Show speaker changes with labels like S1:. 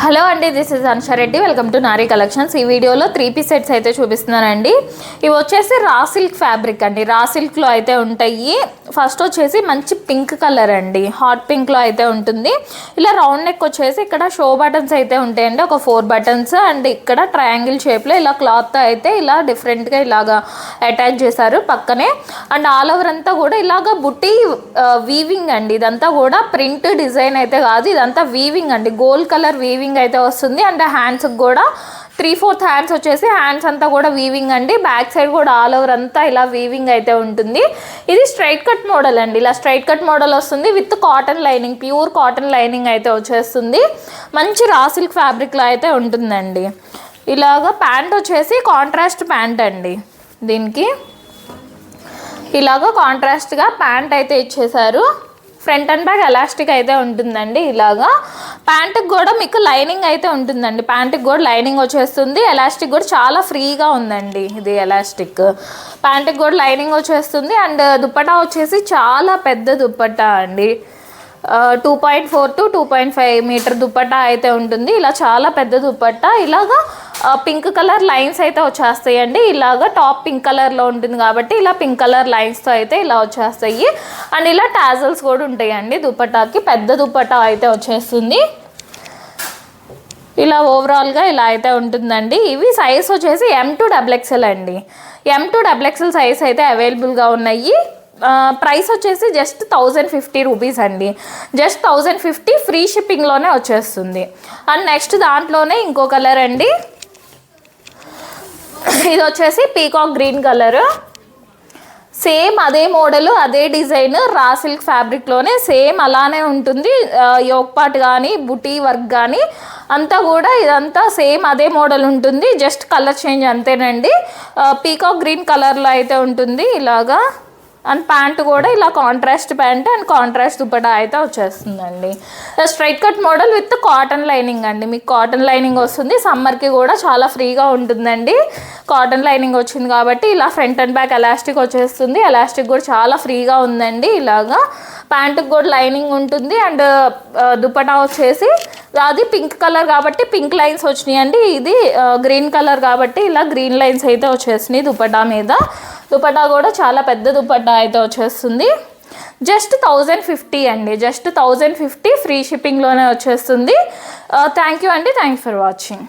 S1: Hello అండి, this is Anusha Reddy. Welcome to Nari collections. ఈ వీడియోలో 3 పీస్ సెట్స్ అయితే చూపిస్తున్నానండి. ఇవి వచ్చేసి రా సిల్క్ ఫ్యాబ్రిక్ అండి. రా సిల్క్లో అయితే ఉంటాయి. ఫస్ట్ వచ్చేసి మంచి పింక్ కలర్ అండి, హాట్ పింక్లో అయితే ఉంటుంది. ఇలా రౌండ్ నెక్ వచ్చేసి ఇక్కడ షో బటన్స్ అయితే ఉంటాయండి, ఒక 4 బటన్స్. అండ్ ఇక్కడ ట్రయాంగిల్ షేప్లో ఇలా క్లాత్ అయితే ఇలా డిఫరెంట్గా ఇలాగా అటాచ్ చేశారు పక్కనే. అండ్ ఆల్ ఓవర్ అంతా కూడా ఇలాగ బుట్టి వీవింగ్ అండి. ఇదంతా కూడా ప్రింట్ డిజైన్ అయితే కాదు, ఇదంతా వీవింగ్ అండి. గోల్డ్ కలర్ వీవింగ్ అయితే వస్తుంది. అండ్ హ్యాండ్స్ కూడా 3/4 హ్యాండ్స్ వచ్చేసి హ్యాండ్స్ అంతా కూడా వీవింగ్ అండి. బ్యాక్ సైడ్ కూడా ఆల్ ఓవర్ అంతా ఇలా వీవింగ్ అయితే ఉంటుంది. ఇది స్ట్రైట్ కట్ మోడల్ అండి. ఇలా స్ట్రైట్ కట్ మోడల్ వస్తుంది with cotton lining, pure cotton lining అయితే వచ్చేస్తుంది. మంచి రా సిల్క్ ఫ్యాబ్రిక్లో అయితే ఉంటుందండి. ఇలాగ ప్యాంట్ వచ్చేసి కాంట్రాస్ట్ ప్యాంట్ అండి. దీనికి ఇలాగ కాంట్రాస్ట్గా ప్యాంట్ అయితే ఇచ్చేసారు. ఫ్రంట్ అండ్ బ్యాక్ ఎలాస్టిక్ అయితే ఉంటుందండి. ఇలాగా ప్యాంటుకి కూడా మీకు లైనింగ్ అయితే ఉంటుందండి. ప్యాంటుకి కూడా లైనింగ్ వచ్చేస్తుంది. ఎలాస్టిక్ కూడా చాలా ఫ్రీగా ఉందండి. ఇది ఎలాస్టిక్ ప్యాంటుకి కూడా లైనింగ్ వచ్చేస్తుంది. అండ్ దుప్పటా వచ్చేసి చాలా పెద్ద దుప్పటా అండి. 2.4 to 2.5 మీటర్ దుప్పటా అయితే ఉంటుంది. ఇలా చాలా పెద్ద దుప్పటా. ఇలాగా పింక్ కలర్ లైన్స్ అయితే వచ్చేస్తాయండి. ఇలాగా టాప్ పింక్ కలర్లో ఉంటుంది కాబట్టి ఇలా పింక్ కలర్ లైన్స్తో అయితే ఇలా వచ్చేస్తాయి. అండ్ ఇలా టాజల్స్ కూడా ఉంటాయండి దుప్పటాకి. పెద్ద దుప్పటా అయితే వచ్చేస్తుంది. ఇలా ఓవరాల్గా ఇలా అయితే ఉంటుందండి. ఇవి సైజ్ వచ్చేసి M to XXL అండి. M to XXL సైజ్ అయితే అవైలబుల్గా ఉన్నాయి. ప్రైస్ వచ్చేసి జస్ట్ 1050 రూపీస్ అండి. జస్ట్ 1050 ఫ్రీ షిప్పింగ్లోనే వచ్చేస్తుంది. అండ్ నెక్స్ట్ దాంట్లోనే ఇంకో కలర్ అండి. ఇది వచ్చేసి పీకాక్ గ్రీన్ కలర్. సేమ్ అదే మోడల్, అదే డిజైన్, రా సిల్క్ ఫ్యాబ్రిక్లోనే సేమ్ అలానే ఉంటుంది. యోక్ పార్ట్ కానీ బుటీ వర్క్ కానీ అంతా కూడా ఇదంతా సేమ్ అదే మోడల్ ఉంటుంది. జస్ట్ కలర్ చేంజ్ అంతేనండి. పీకాక్ గ్రీన్ కలర్లో అయితే ఉంటుంది ఇలాగా. అండ్ ప్యాంట్ కూడా ఇలా contrast pant and contrast dupatta అయితే వచ్చేస్తుందండి. Straight cut model with cotton lining అండి. మీకు కాటన్ లైనింగ్ వస్తుంది. సమ్మర్కి కూడా చాలా ఫ్రీగా ఉంటుందండి. కాటన్ లైనింగ్ వచ్చింది కాబట్టి ఇలా ఫ్రంట్ అండ్ బ్యాక్ ఎలాస్టిక్ వచ్చేస్తుంది. ఎలాస్టిక్ కూడా చాలా ఫ్రీగా ఉందండి. ఇలాగా ప్యాంటుకి కూడా లైనింగ్ ఉంటుంది. అండ్ దుపట్టా వచ్చేసి అది పింక్ కలర్ కాబట్టి పింక్ లైన్స్ వచ్చినాయండి. ఇది గ్రీన్ కలర్ కాబట్టి ఇలా గ్రీన్ లైన్స్ అయితే వచ్చేసినాయి దుపట్టా మీద. దుపట్టా కూడా చాలా పెద్ద దుపట్టా అయితే వచ్చేస్తుంది. జస్ట్ 1050 అండి. జస్ట్ 1050 ఫ్రీ షిప్పింగ్లోనే వచ్చేస్తుంది. థ్యాంక్ యూ అండి. Thank you for watching.